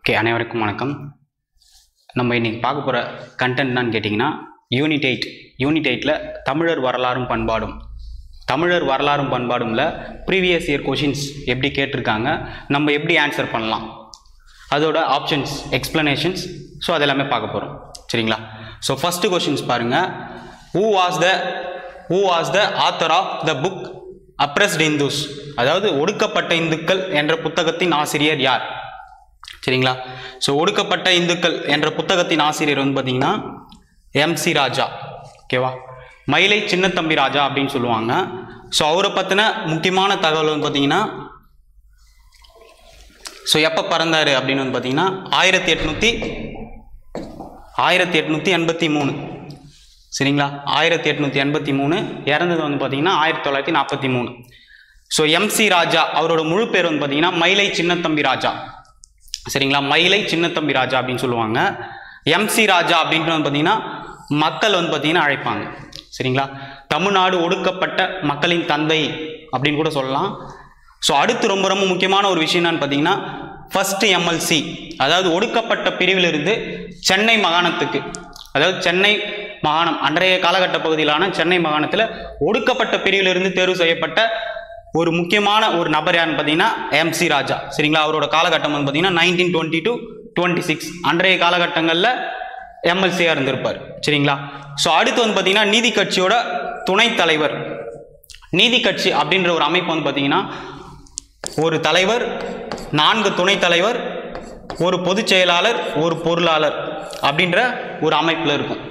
Okay, அனைவருக்கும் வணக்கம். நம்ம இன்றைக்கி பார்க்க போகிற கண்டென்ட் என்னன்னு கேட்டிங்கன்னா யூனிட் 8ல் தமிழர் வரலாறும் பண்பாடும்ல ப்ரீவியஸ் இயர் கொஷின்ஸ் எப்படி கேட்டிருக்காங்க, நம்ம எப்படி ஆன்சர் பண்ணலாம், அதோட ஆப்ஷன்ஸ், எக்ஸ்ப்ளனேஷன்ஸ், ஸோ அதெல்லாமே பார்க்க போகிறோம். சரிங்களா? ஸோ ஃபஸ்ட்டு கொஷின்ஸ் பாருங்கள். who was the author of the book Oppressed Hindus? அதாவது ஒடுக்கப்பட்ட இந்துக்கள் என்ற புத்தகத்தின் ஆசிரியர் யார்? சரிங்களா? ஸோ ஒடுக்கப்பட்ட இந்துக்கள் என்ற புத்தகத்தின் ஆசிரியர் வந்து பார்த்தீங்கன்னா எம்.சி. ராஜா. ஓகேவா? மயிலை சின்னத்தம்பி ராஜா அப்படின்னு சொல்லுவாங்க. ஸோ அவரை பற்றின முக்கியமான தகவல் வந்து பார்த்தீங்கன்னா, ஸோ எப்போ பிறந்தார் அப்படின்னு வந்து பார்த்தீங்கன்னா 1883. சரிங்களா? 1883. இறந்தது வந்து பார்த்தீங்கன்னா 1943. So MC. ராஜா அவரோட முழு பேர் வந்து பார்த்தீங்கன்னா மயிலை சின்னத்தம்பி ராஜா. சரிங்களா? மயிலை சின்னத்தம்பி ராஜா அப்படின்னு சொல்லுவாங்க. எம்.சி. ராஜா அப்படின்ட்டு வந்து பார்த்தீங்கன்னா மக்கள் வந்து பார்த்தீங்கன்னா அழைப்பாங்க. சரிங்களா? தமிழ்நாடு ஒடுக்கப்பட்ட மக்களின் தந்தை அப்படின்னு கூட சொல்லலாம். ஸோ அடுத்து ரொம்ப ரொம்ப முக்கியமான ஒரு விஷயம் என்னன்னு பார்த்தீங்கன்னா, ஃபர்ஸ்ட் எம்எல்சி, அதாவது ஒடுக்கப்பட்ட பிரிவிலிருந்து சென்னை மாகாணத்துக்கு, அதாவது சென்னை மாகாணம் அன்றைய காலகட்ட பகுதியிலான சென்னை மாகாணத்தில் ஒடுக்கப்பட்ட பிரிவிலிருந்து தேர்வு செய்யப்பட்ட ஒரு முக்கியமான ஒரு நபர் யாருன்னு பார்த்தீங்கன்னா எம்.சி. ராஜா. சரிங்களா? அவரோட காலகட்டம் வந்து பார்த்தீங்கன்னா 1920 to 26 அன்றைய காலகட்டங்களில் எம்எல்சியாக இருந்திருப்பார். சரிங்களா? ஸோ அடுத்து வந்து பார்த்தீங்கன்னா நீதி கட்சியோட துணைத் தலைவர். நீதி கட்சி அப்படின்ற ஒரு அமைப்பு வந்து பார்த்தீங்கன்னா ஒரு தலைவர், 4 துணைத் தலைவர், ஒரு பொதுச் செயலாளர், ஒரு பொருளாளர் அப்படின்ற ஒரு அமைப்பில் இருக்கும்.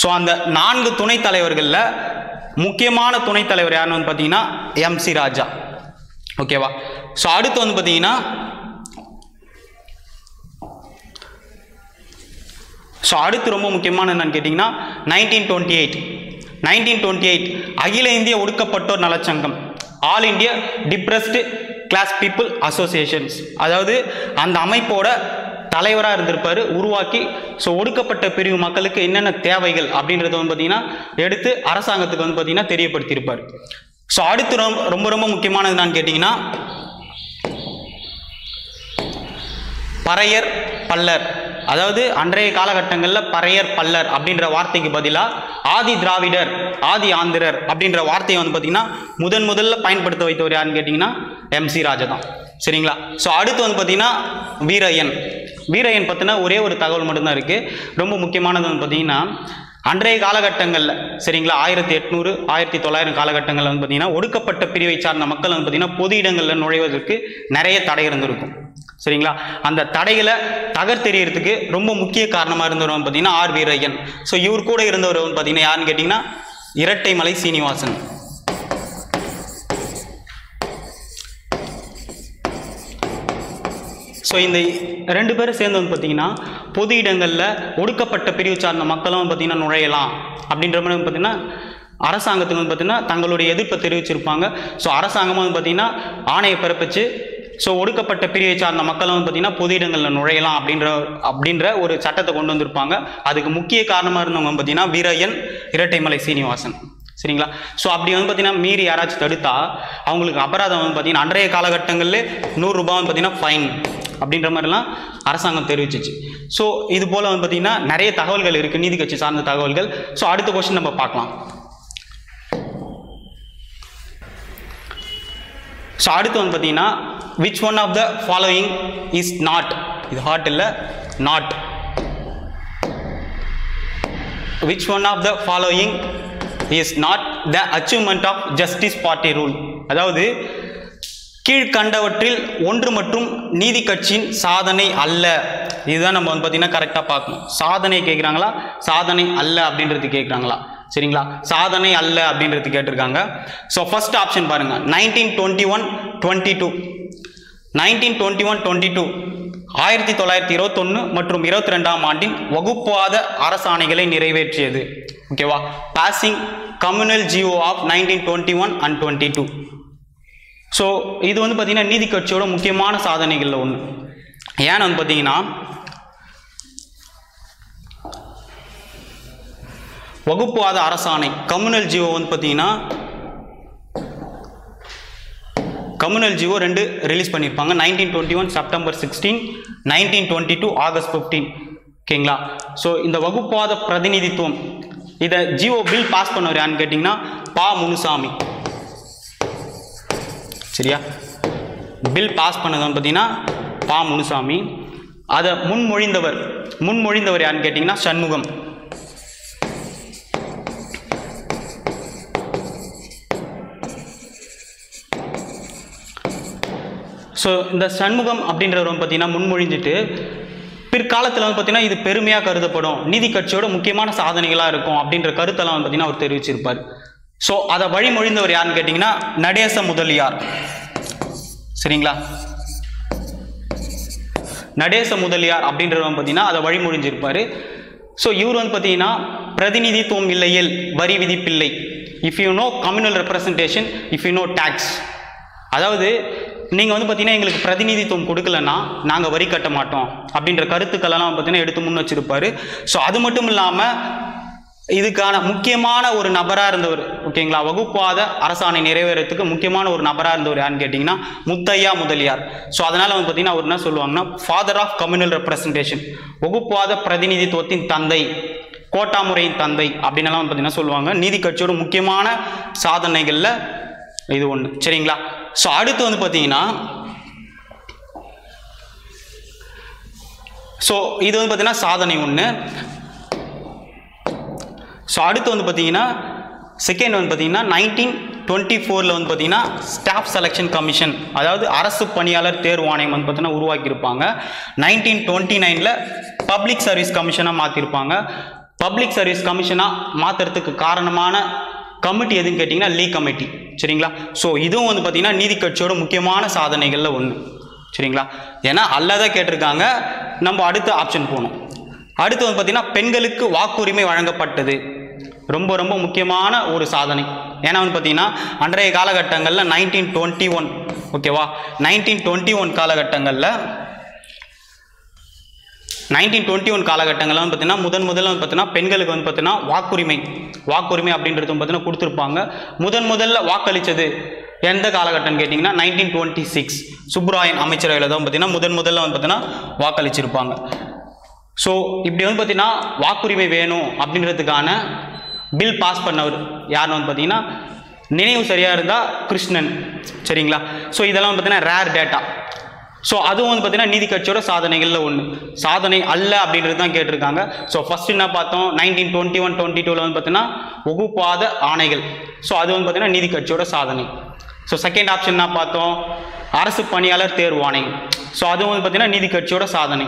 ஸோ அந்த 4 துணைத் தலைவர்களில் முக்கியமான துணைத் தலைவர் யாருன்னு வந்து பார்த்தீங்கன்னா எம்.சி. ராஜா. ஓகேவா? ஸோ அடுத்து வந்து பார்த்தீங்கன்னா அடுத்து ரொம்ப முக்கியமான என்னன்னு கேட்டிங்கன்னா 1928 அகில இந்திய ஒடுக்கப்பட்டோர் நலச்சங்கம், all India depressed class people associations, அதாவது அந்த அமைப்போட தலைவராக இருந்திருப்பார், உருவாக்கி. ஸோ ஒடுக்கப்பட்ட பிரிவு மக்களுக்கு என்னென்ன தேவைகள் அப்படின்றத வந்து பார்த்தீங்கன்னா எடுத்து அரசாங்கத்துக்கு வந்து பார்த்தீங்கன்னா தெரியப்படுத்தியிருப்பார். ஸோ அடுத்து ரொம்ப ரொம்ப முக்கியமானது என்னன்னு கேட்டிங்கன்னா பறையர் பல்லர், அதாவது அன்றைய காலகட்டங்களில் பறையர் பல்லர் அப்படின்ற வார்த்தைக்கு பதிலாக ஆதி திராவிடர், ஆதி ஆந்திரர் அப்படின்ற வார்த்தையை வந்து பார்த்தீங்கன்னா முதல்ல பயன்படுத்த வைத்தவர் யாருன்னு கேட்டிங்கன்னா எம்.சி. ராஜா தான். சரிங்களா? ஸோ அடுத்து வந்து பார்த்தீங்கன்னா வீரையன் பற்றின ஒரே ஒரு தகவல் மட்டும்தான் இருக்குது. ரொம்ப முக்கியமானது வந்து பார்த்தீங்கன்னா அன்றைய காலகட்டங்களில், சரிங்களா, 1800 1900 காலகட்டங்களில் வந்து பார்த்தீங்கன்னா ஒடுக்கப்பட்ட பிரிவை சார்ந்த மக்கள் வந்து பார்த்தீங்கன்னா பொது இடங்களில் நுழைவதற்கு நிறைய தடை இருந்திருக்கும். சரிங்களா? அந்த தடைகளை தகர்த்தெறியறதுக்கு ரொம்ப முக்கிய காரணமாக இருந்தவர் வந்து பார்த்தீங்கன்னா ஆர் வீரையன். ஸோ இவர் கூட இருந்தவர் வந்து பார்த்தீங்கன்னா யாருன்னு கேட்டிங்கன்னா இரட்டைமலை சீனிவாசன். ஸோ இந்த 2 பேரும் சேர்ந்து வந்து பார்த்தீங்கன்னா பொது இடங்களில் ஒடுக்கப்பட்ட பிரிவு சார்ந்த மக்களும் வந்து பார்த்தீங்கன்னா நுழையலாம் அப்படின்ற மாதிரி வந்து பார்த்தீங்கன்னா அரசாங்கத்துக்கு வந்து பார்த்தீங்கன்னா தங்களுடைய எதிர்ப்பை தெரிவிச்சிருப்பாங்க. ஸோ அரசாங்கமாக வந்து பார்த்தீங்கன்னா ஆணையை பிறப்பிச்சு ஸோ ஒடுக்கப்பட்ட பிரிவை சார்ந்த மக்களும் வந்து பார்த்தீங்கன்னா பொது இடங்களில் நுழையலாம் அப்படின்ற ஒரு சட்டத்தை கொண்டு வந்திருப்பாங்க. அதுக்கு முக்கிய காரணமாக இருந்தவங்க வந்து பார்த்தீங்கன்னா வீரையன், இரட்டைமலை சீனிவாசன். சரிங்களா? ஸோ அப்படி வந்து பார்த்தீங்கன்னா மீறி யாராச்சும் தடுத்தா அவங்களுக்கு அபராதம் வந்து பார்த்தீங்கன்னா அன்றைய காலகட்டங்களில் 100 ரூபாய் வந்து பார்த்தீங்கன்னா ஃபைன் அப்படின்ற மாதிரிலாம் அரசாங்கம் தெரிவிச்சிச்சு. ஸோ இது போல் வந்து பார்த்தீங்கன்னா நிறைய தகவல்கள் இருக்குது, நீதி கட்சி சார்ந்த தகவல்கள். ஸோ அடுத்த கொஸ்டின் நம்ம பார்க்கலாம். ஸோ அடுத்து வந்து பார்த்தீங்கன்னா which one of the following is not, இது ஹார்ட் இல்லை, not, which one of the following is not the achievement of justice party rule, அதாவது கீழ்கண்டவற்றில் ஒன்று மற்றும் நீதி கட்சியின் சாதனை அல்ல. இதுதான் நம்ம வந்து பார்த்தீங்கன்னா கரெக்டாக பார்க்கணும். சாதனை கேட்குறாங்களா, சாதனை அல்ல அப்படின்றது கேட்குறாங்களா? சரிங்களா? சாதனை அல்ல அப்படின்றது கேட்டிருக்காங்க. ஸோ ஃபர்ஸ்ட் ஆப்ஷன் பாருங்க, 1921-22 1921 மற்றும் 22ஆம் ஆண்டின் வகுப்புவாத அரசாணைகளை நிறைவேற்றியது. ஓகேவா? Passing communal GO of 1921 and 22. So இது வந்து பார்த்தீங்கன்னா நீதி கட்சியோட முக்கியமான சாதனைகளில் ஒன்று. ஏன்னு வந்து பார்த்தீங்கன்னா வகுப்புவாத அரசாணை கம்யூனல் ஜிஓ வந்து பார்த்தீங்கன்னா கம்யூனல் ஜிஓ 2 ரிலீஸ் பண்ணியிருப்பாங்க. 1921 செப்டம்பர் 16, 1922 ஆகஸ்ட் 15. ஓகேங்களா? ஸோ இந்த வகுப்பாத பிரதிநிதித்துவம் இதை ஜிஓ பில் பாஸ் பண்ணவர் யான்னு கேட்டிங்கன்னா பா முனுசாமி. சரியா? பில் பாஸ் பண்ணது பார்த்தீங்கன்னா பா முனுசாமி. அதை முன்மொழிந்தவர் யாருன்னு கேட்டிங்கன்னா சண்முகம். ஸோ இந்த சண்முகம் அப்படின்றவர் பார்த்தீங்கன்னா முன்மொழிஞ்சிட்டு பிற்காலத்தில் பார்த்தீங்கன்னா இது பெருமையாக கருதப்படும், நீதி கட்சியோட முக்கியமான சாதனைகளாக இருக்கும் அப்படின்ற கருத்தெல்லாம் பார்த்தீங்கன்னா அவர் தெரிவிச்சிருப்பார். ஸோ அதை வழிமொழிந்தவர் யாருன்னு கேட்டிங்கன்னா நடேச முதலியார். சரிங்களா? நடேச முதலியார் அப்படின்றவங்க பார்த்தீங்கன்னா அதை வழிமொழிஞ்சிருப்பார். ஸோ இவர் பார்த்தீங்கன்னா பிரதிநிதித்துவம் இல்லையில் வரி விதிப்பில்லை, if you no communal representation, if you no tax. அதாவது நீங்கள் பார்த்தீங்கன்னா எங்களுக்கு பிரதிநிதித்துவம் கொடுக்கலன்னா நாங்கள் வரி கட்ட மாட்டோம் அப்படின்ற கருத்துக்களெல்லாம் பார்த்தீங்கன்னா எடுத்து முன் வச்சிருப்பார். ஸோ அது மட்டும் இல்லாமல் இதுக்கான முக்கியமான ஒரு நபராக இருந்தவர், ஓகேங்களா, வகுப்பாத அரசாணை நிறைவேறத்துக்கு முக்கியமான ஒரு நபராக இருந்தவர் யாருன்னு கேட்டிங்கன்னா முத்தையா முதலியார். ஸோ அதனால் பார்த்தீங்கன்னா அவர் என்ன சொல்லுவாங்கன்னா ஃபாதர் ஆஃப் கம்யூனல் ரெப்ரசன்டேஷன், வகுப்பாத பிரதிநிதித்துவத்தின் தந்தை, கோட்டா முறையின் தந்தை அப்படின்னலாம் பார்த்தீங்கன்னா சொல்லுவாங்க. நீதி கட்சியோட முக்கியமான சாதனைகளில் இது ஒன்று. சரிங்களா? ஸோ அடுத்து பார்த்தீங்கன்னா ஸோ இது பார்த்தீங்கன்னா சாதனை ஒன்று. ஸோ அடுத்து பார்த்தீங்கன்னா செகண்ட் பார்த்தீங்கன்னா 1924 பார்த்தீங்கன்னா ஸ்டாஃப் செலெக்ஷன் கமிஷன், அதாவது அரசு பணியாளர் தேர்வு ஆணையம் பார்த்தீங்கன்னா உருவாக்கியிருப்பாங்க. 1929 பப்ளிக் சர்வீஸ் கமிஷனாக மாற்றிருப்பாங்க. பப்ளிக் சர்வீஸ் கமிஷனாக மாற்றுறதுக்கு காரணமான கமிட்டி எதுன்னு கேட்டிங்கன்னா லீ கமிட்டி. சரிங்களா? ஸோ இதுவும் பார்த்தீங்கன்னா நீதி கட்சியோட முக்கியமான சாதனைகளில் ஒன்று. சரிங்களா? ஏன்னா அல்லதான் கேட்டிருக்காங்க. நம்ம அடுத்த ஆப்ஷன் போகணும். அடுத்து பார்த்தீங்கன்னா பெண்களுக்கு வாக்குரிமை வழங்கப்பட்டது, ரொம்ப ரொம்ப முக்கியமான ஒரு சாதனை. ஏன்னா பார்த்தீங்கன்னா அன்றைய காலகட்டங்களில் 1921, ஓகேவா, 1921 காலகட்டங்களில் 1921 காலகட்டங்களில் பார்த்தீங்கன்னா முதல்ல பார்த்தீங்கன்னா பெண்களுக்கு பார்த்தீங்கன்னா வாக்குரிமை அப்படின்றது பார்த்தீங்கன்னா கொடுத்துருப்பாங்க. முதல்ல வாக்களித்தது எந்த காலகட்டம்னு கேட்டிங்கன்னா 1926 சுப்புராயன் அமைச்சரவையில் தான் பார்த்தீங்கன்னா முதல்ல பார்த்தீங்கன்னா வாக்களிச்சிருப்பாங்க. ஸோ இப்படி பார்த்தீங்கன்னா வாக்குரிமை வேணும் அப்படின்றதுக்கான பில் பாஸ் பண்ணவர் யாருன்னு பார்த்தீங்கன்னா நினைவு சரியாக இருந்தால் கிருஷ்ணன். சரிங்களா? ஸோ இதெல்லாம் பார்த்தீங்கன்னா ரேர் டேட்டா. ஸோ அதுவும் பார்த்தீங்கன்னா நீதி கட்சியோட சாதனைகளில் ஒன்று. சாதனை அல்ல அப்படின்றது தான் கேட்டிருக்காங்க. ஸோ ஃபர்ஸ்ட் என்ன பார்த்தோம், 1921-22 பார்த்தீங்கன்னா வகுப்பாத ஆணைகள். ஸோ அது பார்த்தீங்கன்னா நீதி கட்சியோட சாதனை. ஸோ செகண்ட் ஆப்ஷன் என்ன பார்த்தோம், அரசு பணியாளர் தேர்வு ஆணையம். ஸோ அதுவும் பார்த்தீங்கன்னா நீதி கட்சியோட சாதனை.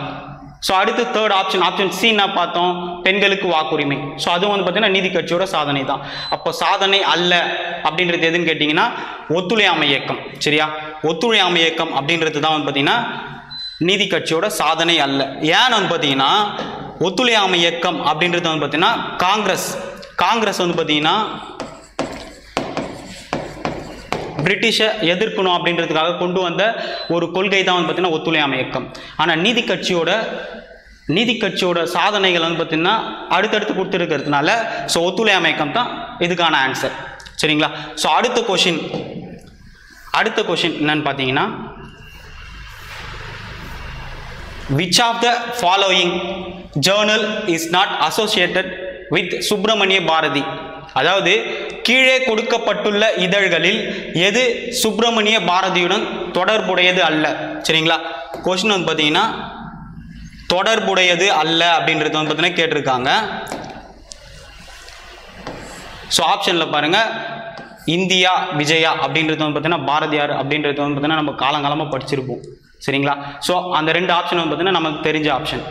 ஸோ அடுத்து தேர்ட் ஆப்ஷன் சி என்ன பார்த்தோம், பெண்களுக்கு வாக்குரிமை. ஸோ அதுவும் பார்த்தீங்கன்னா நீதி கட்சியோட சாதனை தான். அப்போ சாதனை அல்ல அப்படின்றது எதுன்னு கேட்டிங்கன்னா ஒத்துழையாமை இயக்கம். சரியா? ஒத்துழையாமை இயக்கம் அப்படின்றது தான் பார்த்தீங்கன்னா நீதி கட்சியோட சாதனை அல்ல. ஏன்னு பார்த்தீங்கன்னா ஒத்துழையாமை இயக்கம் அப்படின்றது பார்த்தீங்கன்னா காங்கிரஸ் பார்த்தீங்கன்னா பிரிட்டிஷை எதிர்க்கணும் அப்படின்றதுக்காக கொண்டு வந்த ஒரு கொள்கை தான் பார்த்தீங்கன்னா ஒத்துழையாமை இயக்கம். ஆனால் நீதி கட்சியோட சாதனைகள் பார்த்தீங்கன்னா அடுத்தடுத்து கொடுத்துருக்கிறதுனால ஸோ ஒத்துழையாமை இயக்கம் தான் இதுக்கான ஆன்சர். சரிங்களா? ஸோ அடுத்த கொஷின் என்னன்னு பார்த்தீங்கன்னா which of the following journal is not associated with Subramaniya Bharathi? அதாவது கீழே கொடுக்கப்பட்டுள்ள இதழ்களில் எது சுப்பிரமணிய பாரதியுடன் தொடர்புடையது அல்ல? சரிங்களா? கொஸ்டின் பார்த்தீங்கன்னா தொடர்புடையது அல்ல அப்படின்றது பார்த்தீங்கன்னா கேட்டிருக்காங்க. ஸோ ஆப்ஷனில் பாருங்க, இந்தியா விஜயா அப்படின்றது பார்த்தீங்கன்னா பாரதியார் அப்படின்றது பார்த்தீங்கன்னா நம்ம காலங்காலமாக படிச்சிருப்போம். சரிங்களா? ஸோ அந்த ரெண்டு ஆப்ஷன் பார்த்தீங்கன்னா நமக்கு தெரிஞ்ச ஆப்ஷன்.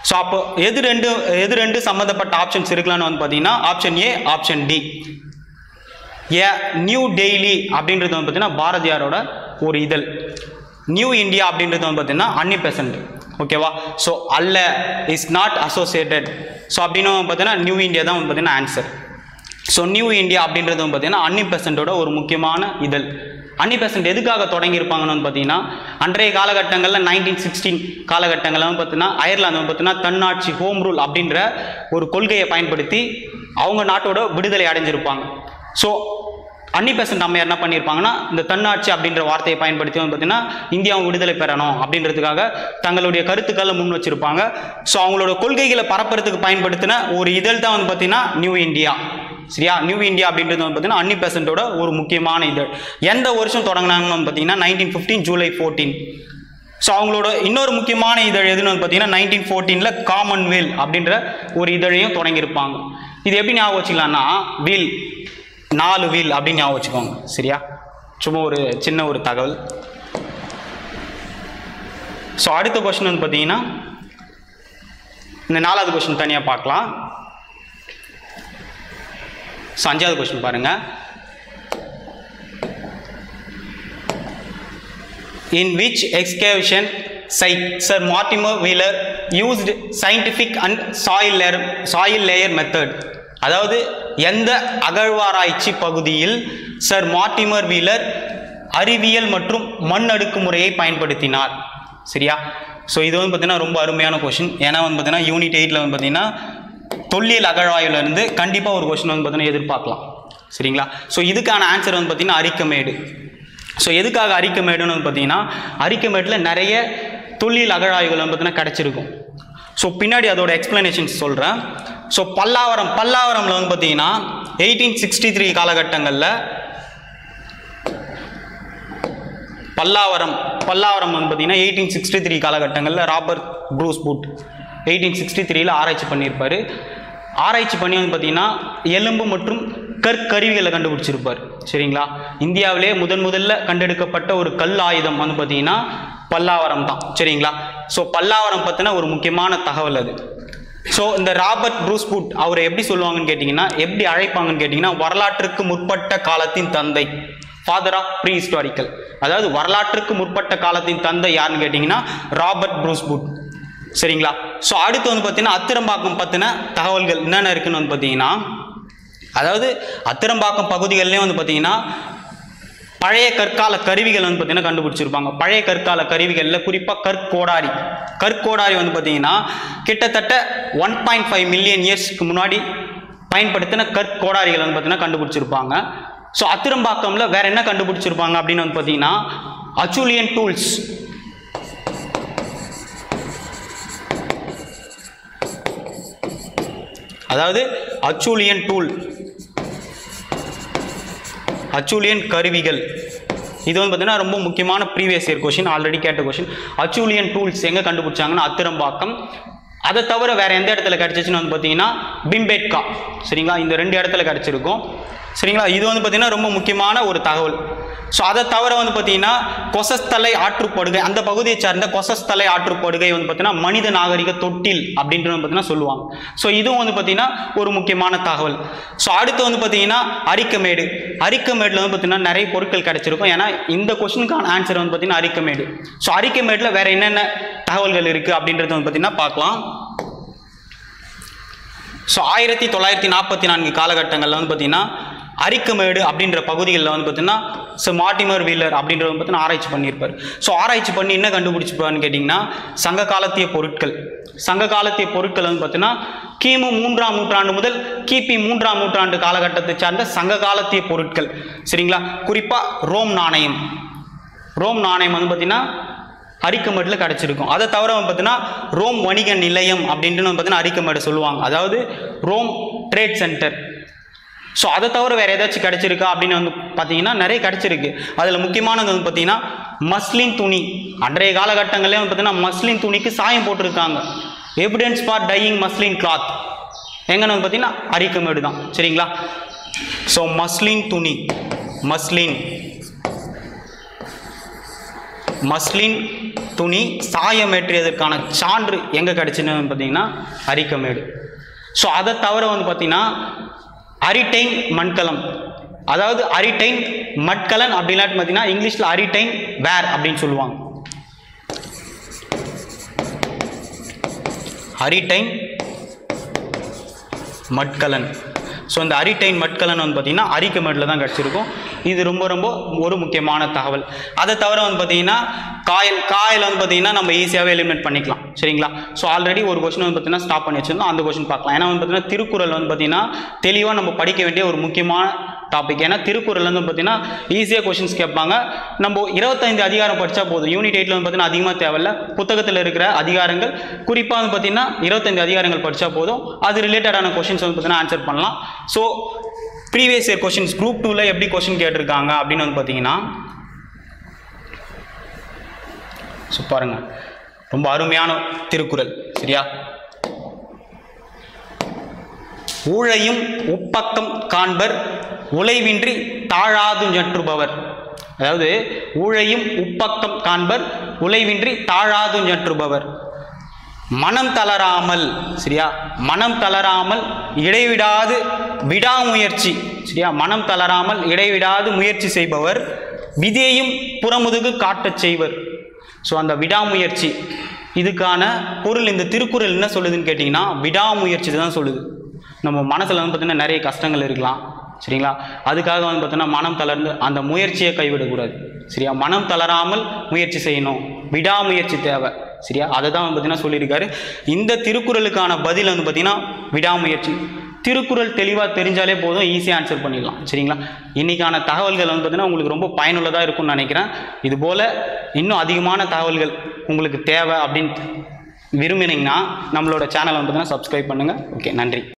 ஸோ அப்போ எது ரெண்டு சம்மந்தப்பட்ட ஆப்ஷன்ஸ் இருக்கலாம்னு பார்த்தீங்கன்னா option A, option D. New daily அப்படின்றது பார்த்தீங்கன்னா பாரதியாரோட ஒரு இதழ். நியூ இந்தியா அப்படின்றது பார்த்தீங்கன்னா அன்னி பெசன்ட். ஓகேவா? ஸோ அல்ல, இஸ் நாட் அசோசியேட்டட். ஸோ அப்படின்னு பார்த்தீங்கன்னா நியூ இந்தியா தான் பார்த்தீங்கன்னா ஆன்சர். ஸோ நியூ இந்தியா அப்படின்றது பார்த்தீங்கன்னா அன்னி பெசன்ட்டோட ஒரு முக்கியமான இதழ். அன்னி பெசன்ட் எதுக்காக தொடங்கியிருப்பாங்கன்னு பார்த்தீங்கன்னா அன்றைய காலகட்டங்களில் 1916 காலகட்டங்களில் பார்த்தீங்கன்னா அயர்லாந்து பார்த்தீங்கன்னா தன்னாட்சி ஹோம் ரூல் அப்படின்ற ஒரு கொள்கையை பயன்படுத்தி அவங்க நாட்டோட விடுதலை அடைஞ்சிருப்பாங்க. ஸோ அன்னி பெசன்ட் அம்மையார் என்ன பண்ணியிருப்பாங்கன்னா இந்த தன்னாட்சி அப்படின்ற வார்த்தையை பயன்படுத்தி வந்து பார்த்தீங்கன்னா இந்தியாவை விடுதலை பெறணும் அப்படின்றதுக்காக தங்களுடைய கருத்துக்களை முன் வச்சிருப்பாங்க. ஸோ அவங்களோட கொள்கைகளை பரப்புறதுக்கு பயன்படுத்தின ஒரு இதழ் தான் வந்து பார்த்தீங்கன்னா நியூ இந்தியா. சரியா, நியூ இந்தியா அப்படின்றது வந்து பார்த்தீங்கன்னா அன்னி பெசன்ட்டோட ஒரு முக்கியமான இதழ். எந்த வருஷம் தொடங்கினாங்கன்னு வந்து பார்த்தீங்கன்னா 1915 ஜூலை 14. ஸோ அவங்களோட இன்னொரு முக்கியமான இதழ் எதுன்னு வந்து பார்த்தீங்கன்னா 1914 காமன்வெல் அப்படின்ற ஒரு இதழையும் தொடங்கியிருப்பாங்க. இது எப்படி ஞாபகம் வச்சுக்கலாம்னா வீல் 4 வீல் அப்படின்னு ஞாபகம் வச்சுக்கோங்க. சரியா, சும்மா ஒரு சின்ன ஒரு தகவல். ஸோ அடுத்த கொஸ்டின் வந்து பார்த்தீங்கன்னா இந்த 4வது கொஸ்டின் தனியாக பார்க்கலாம். ஸோ 5வது கொஸ்டின் பாருங்க. In which excavation site Sir Mortimer Wheeler used scientific and soil layer method? அதாவது எந்த அகழ்வாராய்ச்சி பகுதியில் சர் மார்டிமர் வீலர் அறிவியல் மற்றும் மண் அடுக்கு முறையை பயன்படுத்தினார்? சரியா, ஸோ இது வந்து பார்த்தீங்கன்னா ரொம்ப அருமையான கொஸ்டின். ஏன்னா வந்து பார்த்தீங்கன்னா யூனிட் 8ல் வந்து பார்த்தீங்கன்னா தொல்லியல் அகழ்வாய்விலிருந்து கண்டிப்பாக ஒரு கொஸ்டின் வந்து பார்த்தீங்கன்னா எதிர்பார்க்கலாம். சரிங்களா, ஸோ இதுக்கான ஆன்சர் வந்து பார்த்தீங்கன்னா அரிக்கமேடு. ஸோ எதுக்காக அரிக்கமேடுன்னு வந்து பார்த்தீங்கன்னா அரிக்கமேட்டில் நிறைய தொல்லியல் அகழாய்வுகள் வந்து பார்த்தீங்கன்னா கிடச்சிருக்கும். ஸோ பின்னாடி அதோட எக்ஸ்பிளனேஷன்ஸ் சொல்கிறேன். ஸோ பல்லாவரமில் வந்து பார்த்தீங்கன்னா 1863 காலகட்டங்களில் பல்லாவரம் வந்து பார்த்தீங்கன்னா 1863 காலகட்டங்களில் ராபர்ட் ப்ரூஸ் புட் 1863 ஆராய்ச்சி பண்ணியிருப்பார். ஆராய்ச்சி பண்ணி வந்து பார்த்தீங்கன்னா எலும்பு மற்றும் கற்கருவிகளை கண்டுபிடிச்சிருப்பார். சரிங்களா, இந்தியாவிலே முதல்ல கண்டெடுக்கப்பட்ட ஒரு கல் ஆயுதம் வந்து பார்த்தீங்கன்னா பல்லாவரம் தான். சரிங்களா, ஸோ பல்லாவரம் பற்றின ஒரு முக்கியமான தகவல் அது. ஸோ இந்த ராபர்ட் ப்ரூஸ் புட் அவரை எப்படி சொல்லுவாங்கன்னு கேட்டிங்கன்னா, எப்படி அழைப்பாங்கன்னு கேட்டிங்கன்னா வரலாற்றுக்கு முற்பட்ட காலத்தின் தந்தை, ஃபாதர் ஆஃப் ப்ரீ ஹிஸ்டாரிக்கல். அதாவது வரலாற்றுக்கு முற்பட்ட காலத்தின் தந்தை யாருன்னு கேட்டிங்கன்னா ராபர்ட் ப்ரூஸ் புட். சரிங்களா, ஸோ அடுத்து வந்து பார்த்தீங்கன்னா அத்திரம்பாக்கம் பற்றின தகவல்கள் என்னென்ன இருக்குன்னு வந்து பார்த்தீங்கன்னா, அதாவது அத்திரம்பாக்கம் பகுதிகளிலே வந்து பார்த்தீங்கன்னா பழைய கற்கால கருவிகள் வந்து பார்த்தீங்கன்னா கண்டுபிடிச்சிருப்பாங்க. பழைய கற்கால கருவிகளில் குறிப்பாக கற்கோடாரி வந்து பார்த்தீங்கன்னா கிட்டத்தட்ட 1.5 மில்லியன் இயர்ஸ்க்கு முன்னாடி பயன்படுத்தின கற்கோடாரிகள் வந்து பார்த்தீங்கன்னா கண்டுபிடிச்சிருப்பாங்க. ஸோ அத்திரம்பாக்கம்ல வேற என்ன கண்டுபிடிச்சிருப்பாங்க அப்படின்னு வந்து பார்த்தீங்கன்னா அச்சூலியன் டூல்ஸ். அதாவது அச்சூலியன் கருவிகள். இது வந்து பார்த்தீங்கன்னா ரொம்ப முக்கியமான ப்ரீவியஸ் இயர் கொஸ்டின், ஆல்ரெடி கேட்ட கொஸ்டின். அச்சூலியன் டூல்ஸ் எங்கே கண்டுபிடிச்சாங்கன்னா அத்திரம்பாக்கம். அதை தவிர வேற எந்த இடத்துல கிடைச்சிச்சுன்னு வந்து பார்த்தீங்கன்னா பிம்பேட்கா. சரிங்களா, இந்த 2 இடத்துல கிடைச்சிருக்கும். சரிங்களா, இது வந்து பார்த்தீங்கன்னா ரொம்ப முக்கியமான ஒரு தகவல். ஸோ அதை தவிர வந்து பார்த்தீங்கன்னா கொசஸ்தலை ஆற்றுப்படுகை, அந்த பகுதியை சார்ந்த கொசஸ்தலை ஆற்றுப்படுகை வந்து பார்த்தீங்கன்னா மனித நாகரிக தொட்டில் அப்படின்ட்டு வந்து பார்த்தீங்கன்னா சொல்லுவாங்க. ஸோ இதுவும் வந்து பார்த்தீங்கன்னா ஒரு முக்கியமான தகவல். ஸோ அடுத்து வந்து பார்த்தீங்கன்னா அரிக்கமேடில் வந்து பார்த்தீங்கன்னா நிறைய பொருட்கள் கிடைச்சிருக்கும். ஏன்னா இந்த கொஸ்டினுக்கான ஆன்சர் வந்து பார்த்தீங்கன்னா அரிக்கமேடு. ஸோ அரிக்கமேடில் வேற என்னென்ன தகவல்கள் இருக்குது அப்படின்றது வந்து பார்த்தீங்கன்னா பார்க்கலாம். ஸோ 1944 காலகட்டங்களில் வந்து பார்த்தீங்கன்னா அரிக்கமேடு அப்படின்ற பகுதிகளில் வந்து பார்த்தீங்கன்னா சர் மார்டிமர் வீலர் அப்படின்றத பார்த்தீங்கன்னா ஆராய்ச்சி பண்ணியிருப்பார். ஸோ ஆராய்ச்சி பண்ணி என்ன கண்டுபிடிச்சிப்பான்னு கேட்டிங்கன்னா சங்க காலத்திய பொருட்கள் வந்து பார்த்தீங்கன்னா கிமு 3ஆம் நூற்றாண்டு முதல் கிபி 3ஆம் நூற்றாண்டு காலகட்டத்தை சார்ந்த சங்க காலத்திய பொருட்கள். சரிங்களா, குறிப்பாக ரோம் நாணயம் வந்து பார்த்தீங்கன்னா அரிக்கமேடில் கிடச்சிருக்கும். அதை தவிர வந்து பார்த்தீங்கன்னா ரோம் வணிக நிலையம் அப்படின்ட்டு வந்து பார்த்தீங்கன்னா அரிக்கமேடு சொல்லுவாங்க. அதாவது ரோம் ட்ரேட் சென்டர். ஸோ அதை தவிர வேறு ஏதாச்சும் கிடச்சிருக்கா அப்படின்னு வந்து பார்த்தீங்கன்னா நிறைய கிடச்சிருக்கு. அதில் முக்கியமானது வந்து பார்த்தீங்கன்னா மஸ்லின் துணி. அன்றைய காலகட்டங்களே வந்து பார்த்தீங்கன்னா மஸ்லின் துணிக்கு சாயம் போட்டிருக்காங்க. Evidence for dyeing muslin cloth எங்கன்னு வந்து பார்த்தீங்கன்னா அரிக்கமேடு தான். சரிங்களா, ஸோ மஸ்லின் துணி சாயமேற்றியதற்கான சான்று எங்கே கிடச்சுன்னு பார்த்தீங்கன்னா அரிக்கமேடு. ஸோ அதை தவிர வந்து பார்த்தீங்கன்னா அரிட்டைன் மண்கலம். அதாவது அரிட்டைன் மட்கலன் அப்படின்னா பார்த்தீங்கன்னா இங்கிலீஷில் அரிட்டைன் வேர் அப்படின்னு சொல்லுவாங்க. அரிட்டைன் மட்கலன். ஸோ இந்த அரிட்டைன் மட்கலன் வந்து பார்த்தீங்கன்னா அரிக்கமேடில் தான் கிடச்சிருக்கும். இது ரொம்ப ரொம்ப ஒரு முக்கியமான தகவல். அதை தவிர வந்து பார்த்தீங்கன்னா காயில் வந்து பார்த்தீங்கன்னா நம்ம ஈஸியாகவே எலிமினேட் பண்ணிக்கலாம். சரிங்களா? ஸோ ஆல்ரெடி ஒரு கொஸ்டின் வந்து பார்த்தீங்கன்னா ஸ்டாப் பண்ணி வச்சிருந்தோம், அந்த கொஸ்டின் பார்க்கலாம். ஏன்னா வந்து பார்த்தீங்கன்னா திருக்குறள் வந்து பார்த்தீங்கன்னா தெளிவாக நம்ம படிக்க வேண்டிய ஒரு முக்கியமான டாபிக். ஏன்னா திருக்குறள் வந்து பார்த்தீங்கன்னா ஈஸியாக கொஸ்டின்ஸ் கேட்பாங்க. நம்ம 25 அதிகாரம் படித்தா போதும். யூனிட் 8 வந்து பார்த்தீங்கன்னா அதிகமாக தேவையில்ல. புத்தகத்தில் இருக்கிற அதிகாரங்கள் குறிப்பாக வந்து பார்த்தீங்கன்னா 25 அதிகாரங்கள் படித்தா போதும். அது ரிலேட்டடான கொஸ்டின்ஸ் வந்து பார்த்தீங்கன்னா ஆன்சர் பண்ணலாம். So previous year questions group 2ல எப்படி கொஸ்டின் கேட்டிருக்காங்க அப்படின்னு வந்து பார்த்தீங்கன்னா ஸோ பாருங்க, ரொம்ப அருமையான திருக்குறள். சரியா? ஊழையும் உப்பக்கம் காண்பர் உழைவின்றி தாழாது ஞற்றுபவர். அதாவது ஊழையும் உப்பக்கம் காண்பர் உழைவின்றி தாழாது ஞற்றுபவர். மனம் தளராமல், சரியா, மனம் தளராமல் இடைவிடாது விடாமுயற்சி, சரியா, மனம் தளராமல் இடைவிடாது முயற்சி செய்பவர் விதியையும் புறமுதுகு காட்டச் செய்வர். ஸோ அந்த விடாமுயற்சி, இதுக்கான பொருள் இந்த திருக்குறள் என்ன சொல்லுதுன்னு கேட்டிங்கன்னா விடாமுயற்சி தான் சொல்லுது. நம்ம மனசில் வந்து பார்த்தீங்கன்னா நிறைய கஷ்டங்கள் இருக்கலாம். சரிங்களா? அதுக்காக வந்து பார்த்தீங்கன்னா மனம் தளர்ந்து அந்த முயற்சியை கைவிடக்கூடாது. சரியா? மனம் தளராமல் முயற்சி செய்யணும், விடாமுயற்சி தேவை. சரியா? அதை தான் வந்து பார்த்தீங்கன்னா சொல்லியிருக்காரு. இந்த திருக்குறளுக்கான பதில் வந்து பார்த்தீங்கன்னா விடாமுயற்சி. திருக்குறள் தெளிவாக தெரிஞ்சாலே போதும், ஈஸியாக ஆன்சர் பண்ணிடலாம். சரிங்களா? இன்றைக்கான தகவல்கள் வந்து பார்த்தீங்கன்னா உங்களுக்கு ரொம்ப பயனுள்ளதாக இருக்கும்னு நினைக்கிறேன். இதுபோல் இன்னும் அதிகமான தகவல்கள் உங்களுக்கு தேவை அப்படின்னு விரும்பினீங்கன்னா நம்மளோட சேனலை வந்து பார்த்தீங்கன்னா சப்ஸ்கிரைப் பண்ணுங்கள். ஓகே, நன்றி.